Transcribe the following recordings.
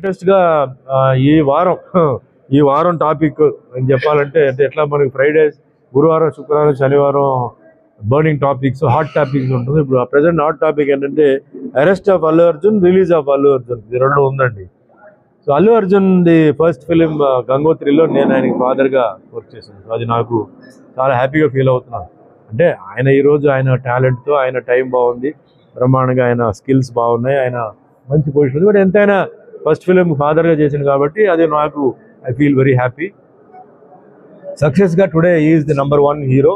లేటెస్ట్గా ఈ వారం టాపిక్ అని చెప్పాలంటే అంటే ఎట్లా మనకి ఫ్రైడేస్ గురువారం శుక్రవారం శనివారం బర్నింగ్ టాపిక్స్ హాట్ టాపిక్స్ ఉంటుంది. ఇప్పుడు ప్రజెంట్ హాట్ టాపిక్ ఏంటంటే arrest of Allu Arjun, release of Allu Arjun, ఇది రెండు ఉందండి. So Allu Arjun the first film గంగోత్రిలో నేను ఆయనకి ఫాదర్గా వర్క్ చేశాను. సో అది నాకు చాలా హ్యాపీగా ఫీల్ అవుతున్నాను. అంటే ఆయన ఈరోజు ఆయన టాలెంట్తో ఆయన టైం బాగుంది, బ్రహ్మాండంగా ఆయన స్కిల్స్ బాగున్నాయి, ఆయన మంచి పొజిషన్ ఉంది. బట్ ఎంతైనా ఫస్ట్ ఫిలిం ఫాదర్గా చేసింది కాబట్టి అది నాకు ఐ ఫీల్ వెరీ హ్యాపీ. సక్సెస్గా today is the number 1 hero.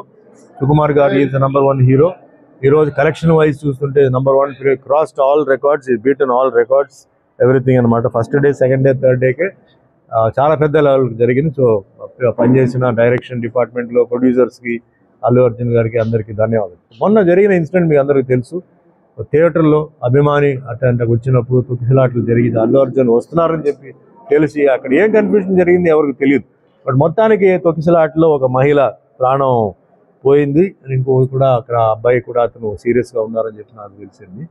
Sukumar గారు ఈజ్ ద నంబర్ 1 హీరో. ఈరోజు కలెక్షన్ వైజ్ చూస్తుంటే నంబర్ 1 క్రాస్డ్ ఆల్ రికార్డ్స్, ఈ బీటన్ ఆల్ రికార్డ్స్, ఎవ్రీథింగ్ అనమాట. First day, second day, third డేకే చాలా పెద్ద లెవెల్కి జరిగింది. సో పనిచేసిన డైరెక్షన్ డిపార్ట్మెంట్లో ప్రొడ్యూసర్స్కి, అల్లు అర్జున్ గారికి అందరికీ ధన్యవాదాలు. మొన్న జరిగిన ఇన్సిడెంట్ మీకు అందరికీ తెలుసు. థియేటర్లో అభిమాని అట్లాంటి వచ్చినప్పుడు తొక్కిసలాట్లు జరిగింది. అల్లు అర్జున్ వస్తున్నారని చెప్పి తెలిసి అక్కడ ఏం కన్ఫ్యూజన్ జరిగింది ఎవరికి తెలియదు. బట్ మొత్తానికి తొక్కిసలాట్లో ఒక మహిళ ప్రాణం పోయింది. ఇంకొకటి కూడా అక్కడ అబ్బాయి కూడా అతను సీరియస్గా ఉన్నారని చెప్పి నాకు తెలిసింది.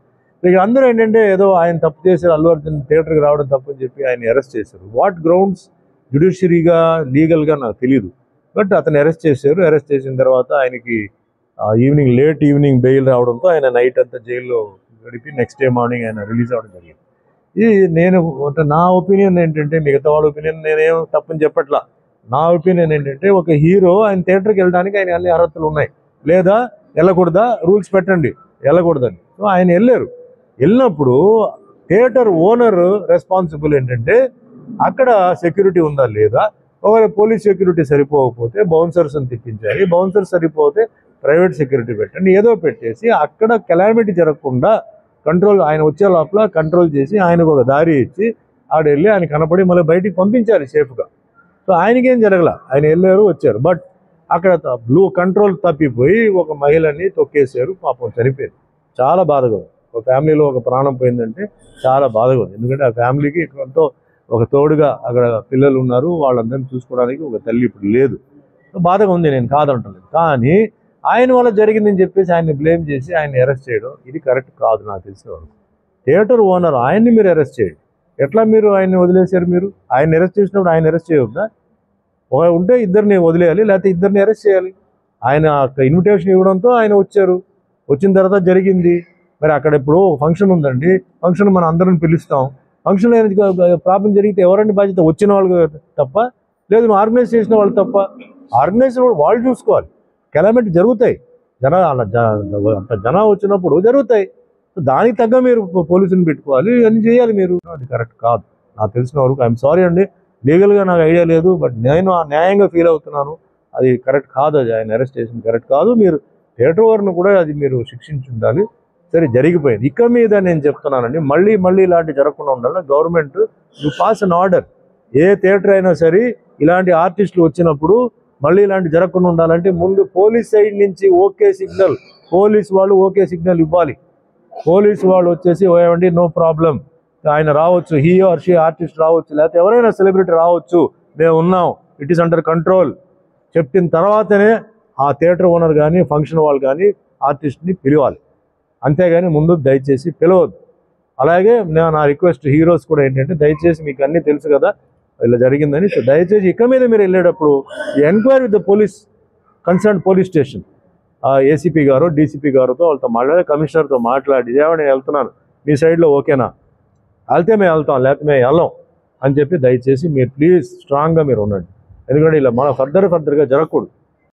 ఇక అందరూ ఏంటంటే ఏదో ఆయన తప్పు చేశారు, అల్లు అర్జున్ థియేటర్కి రావడం తప్పు అని చెప్పి ఆయన అరెస్ట్ చేశారు. వాట్ గ్రౌండ్స్ జ్యుడిషియరీగా లీగల్గా నాకు తెలియదు. బట్ అతను అరెస్ట్ చేశారు. అరెస్ట్ చేసిన తర్వాత ఆయనకి లేట్ ఈవినింగ్ బెయిల్ రావడంతో ఆయన నైట్ అంతా జైల్లో గడిపి నెక్స్ట్ డే మార్నింగ్ ఆయన రిలీజ్ అవ్వడం జరిగింది. ఇది నా ఒపీనియన్ ఏంటంటే, మిగతా వాళ్ళ ఒపీనియన్ నేనేం తప్పని చెప్పట్లా. నా ఒపీనియన్ ఏంటంటే, ఒక హీరో ఆయన థియేటర్కి వెళ్ళడానికి ఆయన అన్ని అర్హతలు ఉన్నాయి. లేదా వెళ్ళకూడదా, రూల్స్ పెట్టండి, వెళ్ళకూడదని. సో ఆయన వెళ్ళినప్పుడు థియేటర్ ఓనర్ రెస్పాన్సిబుల్ ఏంటంటే అక్కడ సెక్యూరిటీ ఉందా లేదా, ఒకవేళ పోలీస్ సెక్యూరిటీ సరిపోకపోతే బౌన్సర్స్ని తెప్పించాలి, బౌన్సర్స్ సరిపోతే ప్రైవేట్ సెక్యూరిటీ పెట్టండి, ఏదో పెట్టేసి అక్కడ కెలామిటీ జరగకుండా కంట్రోల్, ఆయన వచ్చే లోపల కంట్రోల్ చేసి ఆయనకు ఒక దారి ఇచ్చి ఆడ వెళ్ళి ఆయన కనపడి మళ్ళీ బయటికి పంపించాలి సేఫ్గా. సో ఆయనకేం జరగల, ఆయన వెళ్ళారు వచ్చారు. బట్ అక్కడ కంట్రోల్ తప్పిపోయి ఒక మహిళని తొక్కేశారు, పాపం చనిపోయింది. చాలా బాధగా ఉంది. ఒక ఫ్యామిలీలో ఒక ప్రాణం పోయిందంటే చాలా బాధగా ఉంది. ఎందుకంటే ఆ ఫ్యామిలీకి ఎంతో ఒక తోడుగా అక్కడ పిల్లలు ఉన్నారు, వాళ్ళందరినీ చూసుకోవడానికి ఒక తల్లి ఇప్పుడు లేదు. బాధగా ఉంది, నేను కాదంటలేదు. కానీ ఆయన వల్ల జరిగిందని చెప్పేసి ఆయన్ని బ్లేమ్ చేసి ఆయన్ని అరెస్ట్ చేయడం ఇది కరెక్ట్ కాదు నాకు తెలిసిన వరకు. థియేటర్ ఓనర్ ఆయన్ని మీరు అరెస్ట్ చేయండి. ఎట్లా మీరు ఆయన్ని వదిలేశారు? మీరు ఆయన అరెస్ట్ చేసినప్పుడు ఆయన అరెస్ట్ చేయవద్దా? ఉంటే ఇద్దరిని వదిలేయాలి, లేకపోతే ఇద్దరిని అరెస్ట్ చేయాలి. ఆయన ఇన్విటేషన్ ఇవ్వడంతో ఆయన వచ్చారు, వచ్చిన తర్వాత జరిగింది. మరి అక్కడ ఇప్పుడు ఫంక్షన్ ఉందండి, ఫంక్షన్ మనం అందరం పిలుస్తాం. ఫంక్షన్ ప్రాబ్లం జరిగితే ఎవరండి బాధ్యత? వచ్చిన వాళ్ళు తప్ప, లేదు ఆర్గనైజ్ చేసిన వాళ్ళు తప్ప? ఆర్గనైజ్ వాళ్ళు చూసుకోవాలి. కెలామిటీ జరుగుతాయి, అంత జనం వచ్చినప్పుడు జరుగుతాయి. దానికి తగ్గ మీరు పోలీసుని పెట్టుకోవాలి, అన్ని చేయాలి మీరు. అది కరెక్ట్ కాదు నాకు తెలిసిన వరకు. ఐఎమ్ సారీ అండి, లీగల్గా నాకు ఐడియా లేదు, బట్ నేను న్యాయంగా ఫీల్ అవుతున్నాను. అది కరెక్ట్ కాదు, అది ఆయన అరెస్ట్ చేసింది కరెక్ట్ కాదు. మీరు థియేటర్ వారిని కూడా అది మీరు శిక్షించి ఉండాలి. సరే జరిగిపోయింది. ఇక మీద నేను చెప్తున్నానండి, మళ్ళీ ఇలాంటి జరగకుండా ఉండాలి. Government you pass an order. A theatre అయినా సరే ఇలాంటి ఆర్టిస్టులు వచ్చినప్పుడు మళ్ళీ ఇలాంటి జరగకుండా ఉండాలంటే ముందు పోలీస్ సైడ్ నుంచి ఓకే సిగ్నల్, పోలీస్ వాళ్ళు ఓకే సిగ్నల్ ఇవ్వాలి. పోలీసు వాళ్ళు వచ్చేసి ఏమండి నో ప్రాబ్లం, ఆయన రావచ్చు, హీ ఆర్ షీ ఆర్టిస్ట్ రావచ్చు, లేకపోతే ఎవరైనా సెలబ్రిటీ రావచ్చు, మేము ఉన్నాం, ఇట్ ఈస్ అండర్ కంట్రోల్ చెప్పిన తర్వాతనే ఆ థియేటర్ ఓనర్ కానీ ఫంక్షన్ వాళ్ళు కానీ ఆర్టిస్ట్ని పిలవాలి. అంతేగాని ముందు దయచేసి పిలవద్దు. అలాగే నా రిక్వెస్ట్ హీరోస్ కూడా ఏంటంటే, దయచేసి మీకు అన్నీ తెలుసు కదా ఇలా జరిగిందని, సో దయచేసి ఇక మీద మీరు వెళ్ళేటప్పుడు enquiry with the police, concern police station, ACP గారు డీసీపీ గారితో వాళ్ళతో మాట్లాడి, కమిషనర్తో మాట్లాడి, ఏమని నేను వెళ్తున్నాను, మీ సైడ్లో ఓకేనా, వెళ్తే మేము వెళ్తాం, లేకపోతే మేము వెళ్ళాం అని చెప్పి దయచేసి మీరు ప్లీజ్ స్ట్రాంగ్గా మీరు ఉండండి. ఎందుకంటే ఇలా మన ఫర్దర్గా జరగకూడదు.